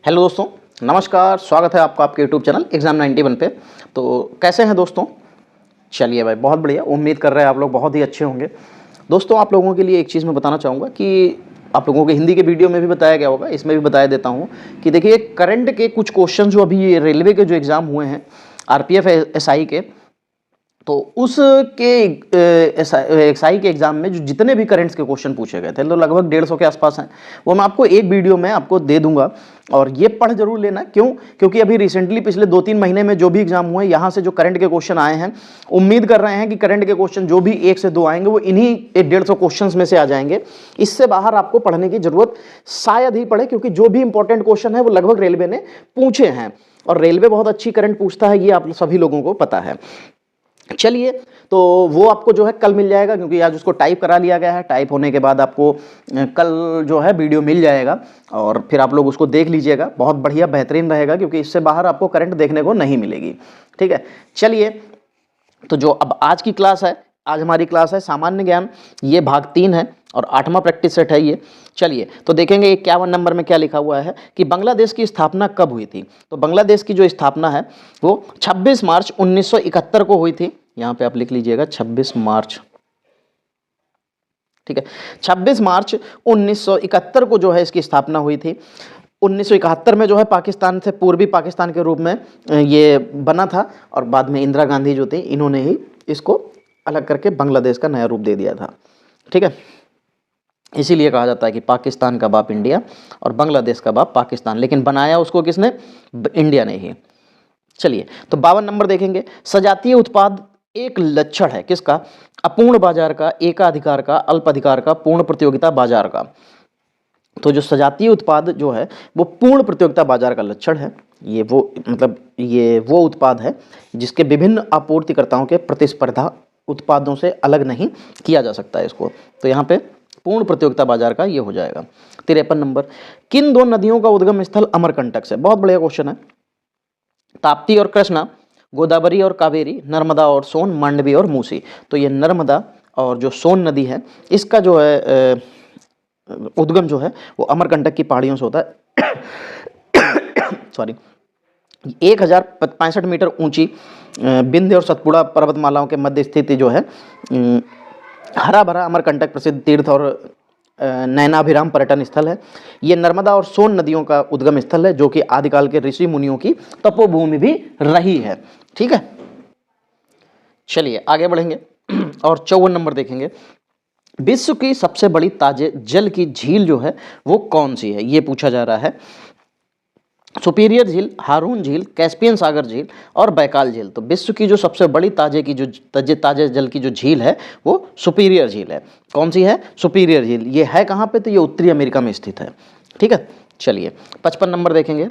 Hello दोस्तों, नमस्कार। स्वागत है आपका आपके यूट्यूब चैनल एग्जाम 91 पे। तो कैसे हैं दोस्तों? चलिए भाई, बहुत बढ़िया। उम्मीद कर रहे हैं आप लोग बहुत ही अच्छे होंगे। दोस्तों, आप लोगों के लिए एक चीज़ मैं बताना चाहूँगा कि आप लोगों के हिंदी के वीडियो में भी बताया गया होगा, इसमें भी बता देता हूँ कि देखिए, करंट के कुछ क्वेश्चन जो अभी ये रेलवे के जो एग्ज़ाम हुए हैं, आरपीएफ एसआई के, तो उसके एक्सआई के एग्जाम में जो जितने भी करंट्स के क्वेश्चन पूछे गए थे, तो लगभग 150 के आसपास हैं। वो मैं आपको एक वीडियो में आपको दे दूंगा और ये पढ़ जरूर लेना। क्यों? क्योंकि अभी रिसेंटली पिछले 2-3 महीने में जो भी एग्जाम हुए, यहाँ से जो करंट के क्वेश्चन आए हैं, उम्मीद कर रहे हैं कि करंट के क्वेश्चन जो भी 1 से 2 आएंगे वो इन्हीं 150 क्वेश्चन में से आ जाएंगे। इससे बाहर आपको पढ़ने की जरूरत शायद ही पड़े, क्योंकि जो भी इंपॉर्टेंट क्वेश्चन है वो लगभग रेलवे ने पूछे हैं और रेलवे बहुत अच्छी करंट पूछता है, ये आप सभी लोगों को पता है। चलिए, तो वो आपको जो है कल मिल जाएगा, क्योंकि आज उसको टाइप करा लिया गया है। टाइप होने के बाद आपको कल जो है वीडियो मिल जाएगा और फिर आप लोग उसको देख लीजिएगा। बहुत बढ़िया, बेहतरीन रहेगा, क्योंकि इससे बाहर आपको करंट देखने को नहीं मिलेगी। ठीक है, चलिए। तो जो अब आज की क्लास है, आज हमारी क्लास है सामान्य ज्ञान। ये भाग 3 है और 8वां प्रैक्टिस सेट है ये। चलिए, तो देखेंगे 51 नंबर में क्या लिखा हुआ है कि बांग्लादेश की स्थापना कब हुई थी। तो बांग्लादेश की जो स्थापना है वो 26 मार्च 1971 को हुई थी। यहाँ पे आप लिख लीजिएगा 26 मार्च। ठीक है, 26 मार्च 1971 को जो है इसकी स्थापना हुई थी। 1971 में जो है पाकिस्तान से पूर्वी पाकिस्तान के रूप में ये बना था और बाद में इंदिरा गांधी जो थी, इन्होंने ही इसको अलग करके बांग्लादेश का नया रूप दे दिया था। ठीक है, इसीलिए कहा जाता है कि पाकिस्तान का बाप इंडिया और बांग्लादेश का बाप पाकिस्तान, लेकिन बनाया उसको किसने? इंडिया ने ही। चलिए, तो 52 नंबर देखेंगे। सजातीय उत्पाद एक लक्षण है किसका? अपूर्ण बाजार का, एकाधिकार का, अल्प अधिकार का, पूर्ण प्रतियोगिता बाजार का। तो जो सजातीय उत्पाद जो है वो पूर्ण प्रतियोगिता बाजार का लक्षण है। ये वो उत्पाद है जिसके विभिन्न आपूर्तिकर्ताओं के प्रतिस्पर्धा उत्पादों से अलग नहीं किया जा सकता है इसको। तो यहाँ पे पूर्ण प्रतियोगिता बाजार का ये हो जाएगा। 53 नंबर, किन दो नदियों का उद्गम स्थल अमरकंटक से? बहुत बढ़िया क्वेश्चन है। ताप्ती और कृष्णा, गोदावरी और कावेरी, नर्मदा और सोन, मांडवी और मूसी। तो ये नर्मदा और जो सोन नदी है, इसका जो है उद्गम जो है वो अमरकंटक की पहाड़ियों से होता है। सॉरी, 1065 मीटर ऊंची विंध्य और सतपुड़ा पर्वतमालाओं के मध्य स्थित जो है हरा भरा अमरकंटक प्रसिद्ध तीर्थ और नयनाभिराम पर्यटन स्थल है। ये नर्मदा और सोन नदियों का उद्गम स्थल है, जो कि आदिकाल के ऋषि मुनियों की तपोभूमि भी रही है। ठीक है, चलिए आगे बढ़ेंगे और 54 नंबर देखेंगे। विश्व की सबसे बड़ी ताजे जल की झील जो है वो कौन सी है, ये पूछा जा रहा है। सुपीरियर झील, हारून झील, कैस्पियन सागर झील और बैकाल झील। तो विश्व की जो सबसे बड़ी ताजे जल की जो झील है वो सुपीरियर झील है। कौन सी है? सुपीरियर झील। ये है कहाँ पे? तो ये उत्तरी अमेरिका में स्थित है। ठीक है, चलिए 55 नंबर देखेंगे।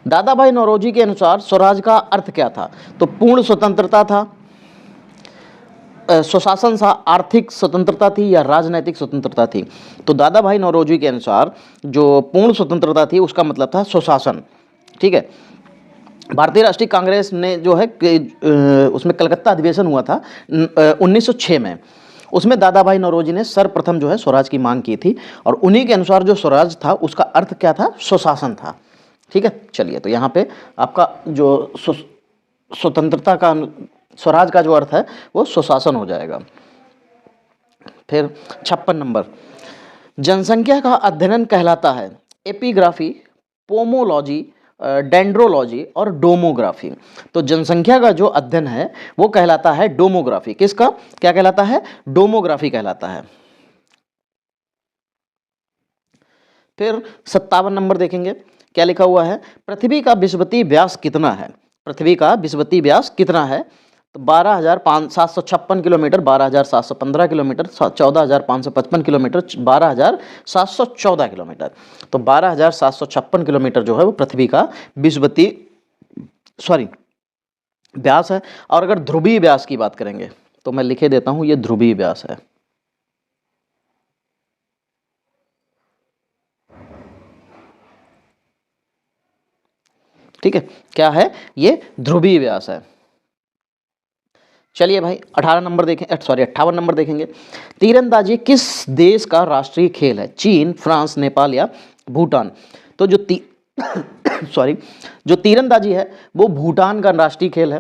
दादा भाई नौरोजी के अनुसार स्वराज का अर्थ क्या था? तो पूर्ण स्वतंत्रता था, स्वशासन था, आर्थिक स्वतंत्रता थी या राजनैतिक स्वतंत्रता थी? तो दादा भाई नौरोजी के अनुसार जो पूर्ण स्वतंत्रता थी उसका मतलब था स्वशासन। ठीक है, भारतीय राष्ट्रीय कांग्रेस ने जो है उसमें कलकत्ता अधिवेशन हुआ था 1906 में। उसमें दादा भाई नौरोजी ने सर्वप्रथम जो है स्वराज की मांग की थी और उन्हीं के अनुसार जो स्वराज था उसका अर्थ क्या था? स्वशासन था। ठीक है, चलिए, तो यहाँ पे आपका जो स्वतंत्रता का, स्वराज का जो अर्थ है वो स्वशासन हो जाएगा। फिर 56 नंबर, जनसंख्या का अध्ययन कहलाता है एपिग्राफी, पोमोलॉजी, डेंड्रोलॉजी और डोमोग्राफी। तो जनसंख्या का जो अध्ययन है वो कहलाता है डोमोग्राफी। किसका? क्या कहलाता है? डोमोग्राफी कहलाता है। फिर 57 नंबर देखेंगे, क्या लिखा हुआ है? पृथ्वी का विषुवतीय व्यास कितना है? पृथ्वी का विषुवतीय व्यास कितना है? तो 12,756 किलोमीटर, 12,715 किलोमीटर, 14,555 किलोमीटर, 12,714 किलोमीटर। तो 12,756 किलोमीटर जो है वो पृथ्वी का विषुवतीय व्यास है। और अगर ध्रुवीय व्यास की बात करेंगे तो मैं लिखे देता हूं, ये ध्रुवीय व्यास है। ठीक है, क्या है? ये ध्रुवीय व्यास है। चलिए भाई 18 नंबर देखें, सॉरी 58 नंबर देखेंगे। तीरंदाजी किस देश का राष्ट्रीय खेल है? चीन, फ्रांस, नेपाल या भूटान? तो जो सॉरी, जो तीरंदाजी है वो भूटान का राष्ट्रीय खेल है।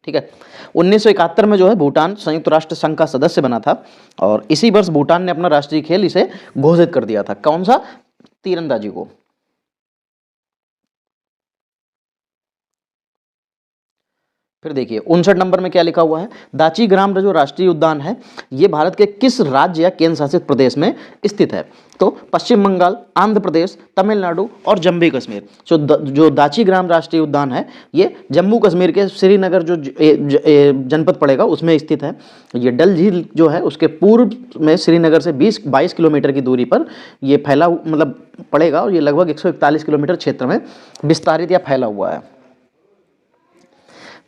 ठीक है, 1971 में जो है भूटान संयुक्त राष्ट्र संघ का सदस्य बना था और इसी वर्ष भूटान ने अपना राष्ट्रीय खेल इसे घोषित कर दिया था। कौन सा? तीरंदाजी को। फिर देखिए 59 नंबर में क्या लिखा हुआ है? दाची ग्राम जो राष्ट्रीय उद्यान है ये भारत के किस राज्य या केंद्र शासित प्रदेश में स्थित है? तो पश्चिम बंगाल, आंध्र प्रदेश, तमिलनाडु और जम्मू कश्मीर। जो दाची ग्राम राष्ट्रीय उद्यान है ये जम्मू कश्मीर के श्रीनगर जो जनपद पड़ेगा उसमें स्थित है। ये डल झील जो है उसके पूर्व में श्रीनगर से 22 किलोमीटर की दूरी पर ये फैला मतलब पड़ेगा और ये लगभग 141 किलोमीटर क्षेत्र में विस्तारित या फैला हुआ है।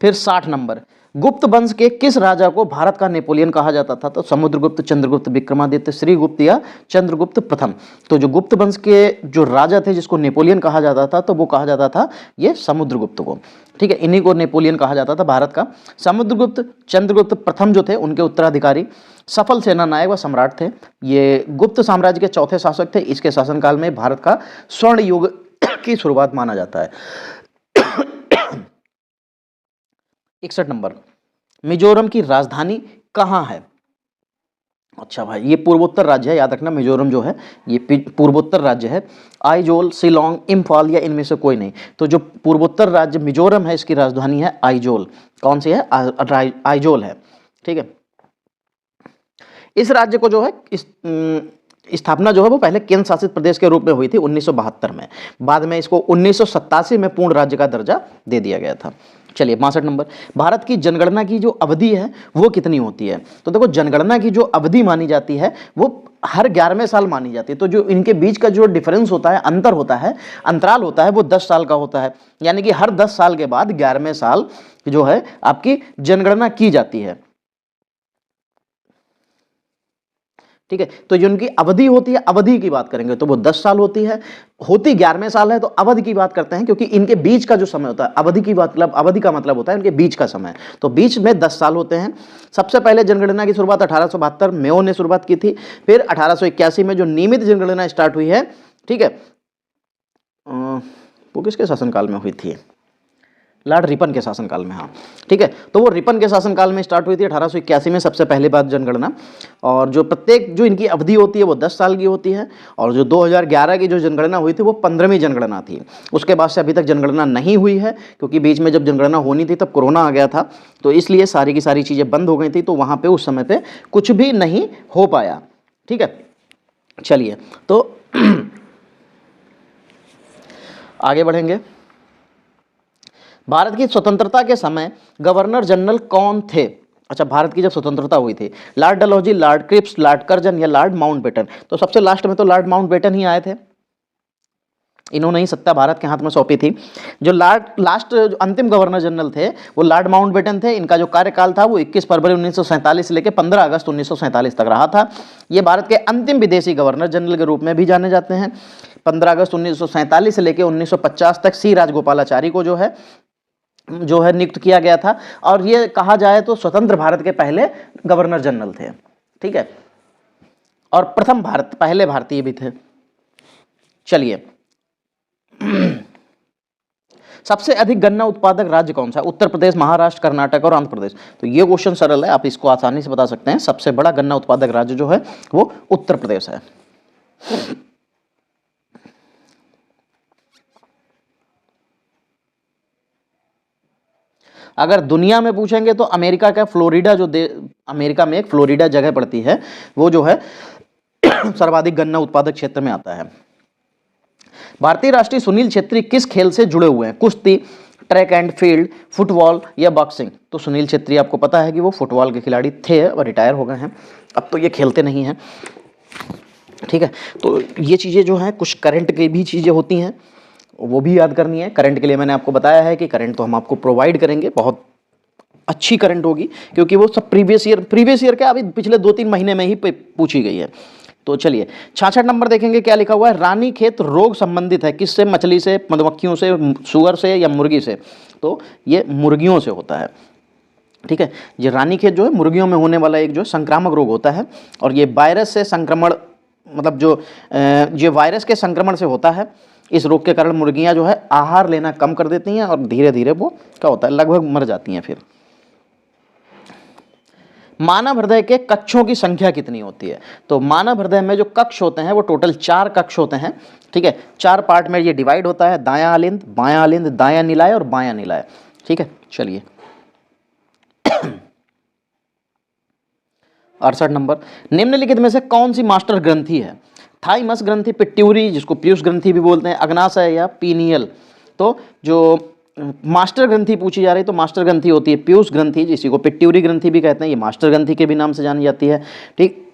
फिर 60 नंबर, गुप्त वंश के किस राजा को भारत का नेपोलियन कहा जाता था? तो समुद्रगुप्त, चंद्रगुप्त, विक्रमादित्य, श्रीगुप्त या चंद्रगुप्त प्रथम? तो जो गुप्त वंश के जो राजा थे जिसको नेपोलियन कहा जाता था तो वो कहा जाता था ये समुद्रगुप्त को। ठीक है, इन्हीं को नेपोलियन कहा जाता था भारत का। समुद्रगुप्त, चंद्रगुप्त प्रथम जो थे उनके उत्तराधिकारी सफल सेना नायक व सम्राट थे। ये गुप्त साम्राज्य के चौथे शासक थे। इसके शासनकाल में भारत का स्वर्ण युग की शुरुआत माना जाता है। 61 नंबर, मिजोरम की राजधानी कहाँ है? अच्छा भाई, ये पूर्वोत्तर राज्य है, याद रखना मिजोरम जो है ये पूर्वोत्तर राज्य है। आइजोल, शिलोंग, इम्फाल या इनमें से कोई नहीं। तो जो पूर्वोत्तर राज्य मिजोरम है इसकी राजधानी है आइजोल। कौन सी है? आइजोल है। ठीक है, इस राज्य को जो है इस स्थापना जो है वो पहले केंद्र शासित प्रदेश के रूप में हुई थी 1972 में। बाद में इसको 1987 में पूर्ण राज्य का दर्जा दे दिया गया था। चलिए 62 नंबर, भारत की जनगणना की जो अवधि है वो कितनी होती है? तो देखो जनगणना की जो अवधि मानी जाती है वो हर 11वें साल मानी जाती है। तो जो इनके बीच का जो डिफरेंस होता है, अंतर होता है, अंतराल होता है वो 10 साल का होता है। यानी कि हर 10 साल के बाद 11वें साल जो है आपकी जनगणना की जाती है। ठीक है, तो जो उनकी अवधि होती है, अवधि की बात करेंगे तो वो 10 साल होती है। होती 11वें साल है तो अवधि की बात करते हैं क्योंकि इनके बीच का जो समय होता है, अवधि की मतलब अवधि का मतलब होता है इनके बीच का समय। तो बीच में 10 साल होते हैं। सबसे पहले जनगणना की शुरुआत 1872 मेयो ने शुरुआत की थी। फिर 1881 में जो नियमित जनगणना स्टार्ट हुई है, ठीक है, वो किसके शासनकाल में हुई थी? लॉर्ड रिपन के शासनकाल में। हाँ ठीक है, तो वो रिपन के शासनकाल में स्टार्ट हुई थी 1881 में सबसे पहली बार जनगणना। और जो प्रत्येक जो इनकी अवधि होती है वो 10 साल की होती है। और जो 2011 की जो जनगणना हुई थी वो 15वीं जनगणना थी। उसके बाद से अभी तक जनगणना नहीं हुई है क्योंकि बीच में जब जनगणना होनी थी तब कोरोना आ गया था, तो इसलिए सारी की सारी चीज़ें बंद हो गई थी। तो वहाँ पर उस समय पर कुछ भी नहीं हो पाया। ठीक है, चलिए तो आगे बढ़ेंगे। भारत की स्वतंत्रता के समय गवर्नर जनरल कौन थे? अच्छा, भारत की जब स्वतंत्रता हुई थी, Lord Dalhousie, Lord Cripps, Lord Curzon या लॉर्ड माउंटबेटन? तो सबसे लास्ट में तो लॉर्ड माउंटबेटन ही आए थे। इन्होंने ही सत्ता भारत के हाथ में सौंपी थी। जो लास्ट जो अंतिम गवर्नर जनरल थे वो लॉर्ड माउंटबेटन थे। इनका जो कार्यकाल था वो 21 फरवरी 1947 से लेकर 15 अगस्त 1947 तक रहा था। ये भारत के अंतिम विदेशी गवर्नर जनरल के रूप में भी जाने जाते हैं। 15 अगस्त 1947 से लेकर 1950 तक सी राजगोपालाचारी को जो है नियुक्त किया गया था। और ये कहा जाए तो स्वतंत्र भारत के पहले गवर्नर जनरल थे। ठीक है, और प्रथम पहले भारतीय भी थे। चलिए सबसे अधिक गन्ना उत्पादक राज्य कौन सा है? उत्तर प्रदेश, महाराष्ट्र, कर्नाटक और आंध्र प्रदेश। तो ये क्वेश्चन सरल है, आप इसको आसानी से बता सकते हैं। सबसे बड़ा गन्ना उत्पादक राज्य जो है वो उत्तर प्रदेश है। अगर दुनिया में पूछेंगे तो अमेरिका का फ्लोरिडा अमेरिका में एक फ्लोरिडा जगह पड़ती है, वो जो है सर्वाधिक गन्ना उत्पादक क्षेत्र में आता है। भारतीय राष्ट्रीय सुनील छेत्री किस खेल से जुड़े हुए हैं? कुश्ती, ट्रैक एंड फील्ड, फुटबॉल या बॉक्सिंग? तो सुनील छेत्री आपको पता है कि वो फुटबॉल के खिलाड़ी थे और रिटायर हो गए हैं, अब तो ये खेलते नहीं हैं। ठीक है, तो ये चीज़ें जो हैं कुछ करंट की भी चीज़ें होती हैं, वो भी याद करनी है। करंट के लिए मैंने आपको बताया है कि करंट तो हम आपको प्रोवाइड करेंगे, बहुत अच्छी करंट होगी क्योंकि वो सब प्रीवियस ईयर क्या अभी पिछले 2-3 महीने में ही पूछी गई है। तो चलिए 66 नंबर देखेंगे क्या लिखा हुआ है। रानीखेत रोग संबंधित है किससे? मछली से, मधुमक्खियों से, सुअर से या मुर्गी से? तो ये मुर्गियों से होता है। ठीक है। ये रानीखेत जो है मुर्गियों में होने वाला एक जो संक्रामक रोग होता है, और ये वायरस से संक्रमण, मतलब जो ये वायरस के संक्रमण से होता है। इस रोग के कारण मुर्गियां जो है आहार लेना कम कर देती हैं और धीरे धीरे वो क्या होता है, लगभग मर जाती हैं। फिर मानव हृदय के कक्षों की संख्या कितनी होती है? तो मानव हृदय में जो कक्ष होते हैं वो टोटल 4 कक्ष होते हैं। ठीक है, 4 पार्ट में ये डिवाइड होता है, दायां अलिंद, बायां अलिंद, दायां निलाय और बायां निलाय। ठीक है, चलिए 68 नंबर, निम्नलिखित में से कौन सी मास्टर ग्रंथि है? थाइमस ग्रंथि, पिट्यूरी जिसको पीयूष ग्रंथि भी बोलते हैं, अग्नाशय या पीनियल। तो जो मास्टर ग्रंथि पूछी जा रही है तो मास्टर ग्रंथि होती है पीयूष ग्रंथि, जिसी को पिट्यूरी ग्रंथि भी कहते हैं। ये मास्टर ग्रंथि के भी नाम से जानी जाती है। ठीक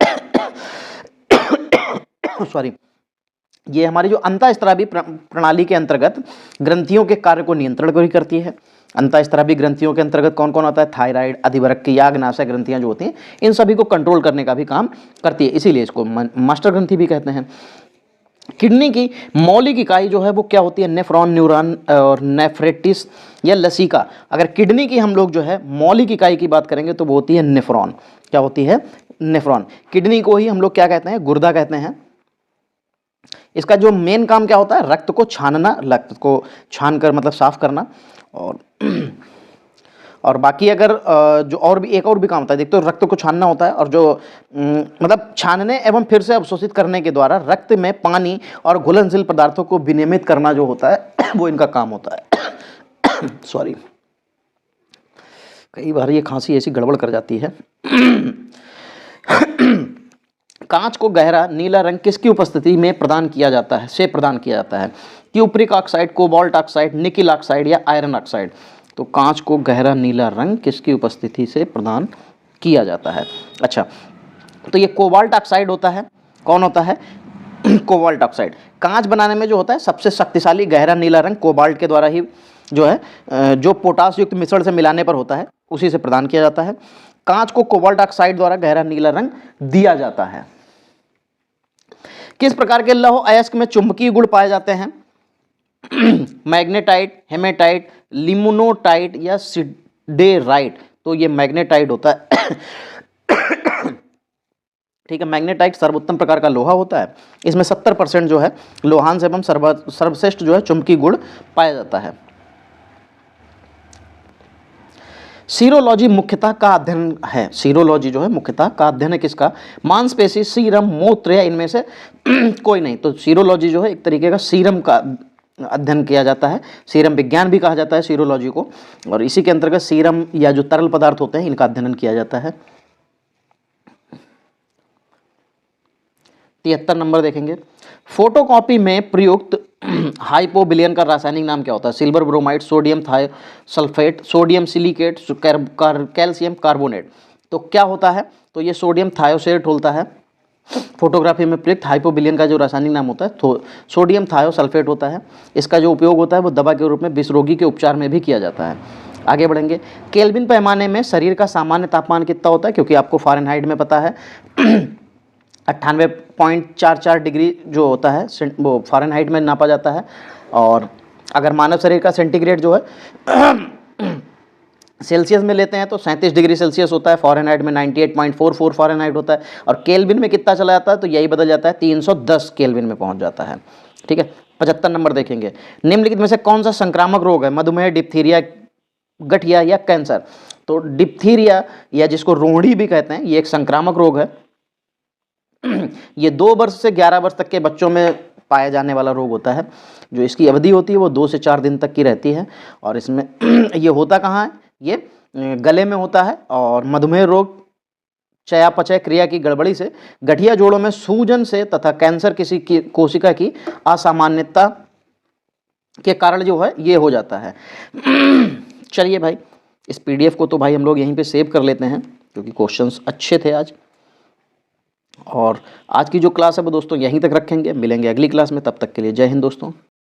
सॉरी, ये हमारी जो अंतःस्रावी प्रणाली के अंतर्गत ग्रंथियों के कार्य को नियंत्रण भी करती है। अंतःस्रावी ग्रंथियों के अंतर्गत कौन कौन आता है? थायराइड, अधिवृक्क, याग्नाशय ग्रंथियां जो होती हैं, इन सभी को कंट्रोल करने का भी काम करती है, इसीलिए इसको मास्टर ग्रंथि भी कहते हैं। किडनी की मौलिक इकाई जो है वो क्या होती है? नेफ्रॉन, न्यूरॉन और नेफ्रेटिस या लसिका। अगर किडनी की हम लोग जो है मौलिक इकाई की बात करेंगे तो वो होती है नेफ्रॉन। क्या होती है? नेफ्रॉन। किडनी को ही हम लोग क्या कहते हैं? गुर्दा कहते हैं। इसका जो मेन काम क्या होता है? रक्त को छानना, रक्त को छान कर मतलब साफ करना। और बाकी अगर जो और भी एक और भी काम होता है, देखते हो, रक्त को छानना होता है, और जो मतलब छानने एवं फिर से अवशोषित करने के द्वारा रक्त में पानी और घुलनशील पदार्थों को विनियमित करना जो होता है वो इनका काम होता है। सॉरी, कई बार ये खांसी ऐसी गड़बड़ कर जाती है। कांच को गहरा नीला रंग किसकी उपस्थिति में प्रदान किया जाता है? Cupric oxide, cobalt oxide, nickel oxide या आयरन ऑक्साइड। तो कांच को गहरा नीला रंग किसकी उपस्थिति से प्रदान किया जाता है? अच्छा, तो ये कोबाल्ट ऑक्साइड होता है। कौन होता है? Cobalt oxide. कांच बनाने में जो होता है सबसे शक्तिशाली गहरा नीला रंग कोबाल्ट के द्वारा ही जो है, जो पोटास युक्त मिश्रण से मिलाने पर होता है, उसी से प्रदान किया जाता है। कांच को कोबाल्ट ऑक्साइड द्वारा गहरा नीला रंग दिया जाता है। किस प्रकार के लौह अयस्क में चुंबकीय गुण पाए जाते हैं? मैग्नेटाइट, हेमेटाइट, लिमोनोटाइट या सिडेराइट। तो ये मैग्नेटाइट होता है। ठीक है, मैग्नेटाइट सर्वोत्तम प्रकार का लोहा होता है। इसमें 70% जो है लोहांश एवं सर्वश्रेष्ठ जो है चुंबकीय गुण पाया जाता है। सीरोलॉजी मुख्यतः का अध्ययन है। सीरोलॉजी जो है मुख्यतः का अध्ययन है किसका? मांसपेशी, सीरम, मूत्र या इनमें से कोई नहीं। तो सीरोलॉजी जो है एक तरीके का सीरम का अध्ययन किया जाता है। सीरम विज्ञान भी कहा जाता है सीरोलॉजी को, और इसी के अंतर्गत सीरम या जो तरल पदार्थ होते हैं इनका अध्ययन किया जाता है। 73 नंबर देखेंगे, फोटोकॉपी में प्रयुक्त हाइपोविलियन का रासायनिक नाम क्या होता है? Silver bromide, sodium thiosulphate, sodium silicate, calcium carbonate. तो क्या होता है? तो ये सोडियम थायोसेट होता है। फोटोग्राफी में प्रयुक्त हाइपोविलियन का जो रासायनिक नाम होता है तो सोडियम थायोसल्फेट होता है। इसका जो उपयोग होता है वो दवा के रूप में विष रोगी के उपचार में भी किया जाता है। आगे बढ़ेंगे, केल्विन पैमाने में शरीर का सामान्य तापमान कितना होता है? क्योंकि आपको फ़ारेनहाइट में पता है 98.44 डिग्री जो होता है वो फ़ारेनहाइट में नापा जाता है। और अगर मानव शरीर का सेंटीग्रेड जो है सेल्सियस में लेते हैं तो 37 डिग्री सेल्सियस होता है, फ़ारेनहाइट में 98.44 फ़ारेनहाइट होता है, और केल्विन में कितना चला जाता है? तो यही बदल जाता है, 310 केल्विन में पहुंच जाता है। ठीक है, 75 नंबर देखेंगे, निम्नलिखित में से कौन सा संक्रामक रोग है? मधुमेह, डिप्थीरिया, गठिया या कैंसर। तो डिप्थीरिया या जिसको रोहिणी भी कहते हैं, ये एक संक्रामक रोग है। ये 2 वर्ष से 11 वर्ष तक के बच्चों में पाया जाने वाला रोग होता है। जो इसकी अवधि होती है वो 2 से 4 दिन तक की रहती है। और इसमें ये होता कहाँ है? ये गले में होता है। और मधुमेह रोग चयापचय क्रिया की गड़बड़ी से, गठिया जोड़ों में सूजन से तथा कैंसर किसी की कोशिका की असामान्यता के कारण जो है ये हो जाता है। चलिए भाई, इस पीडीएफ को तो भाई हम लोग यहीं पे सेव कर लेते हैं क्योंकि क्वेश्चंस अच्छे थे आज। और आज की जो क्लास है वो दोस्तों यहीं तक रखेंगे, मिलेंगे अगली क्लास में, तब तक के लिए जय हिंद दोस्तों।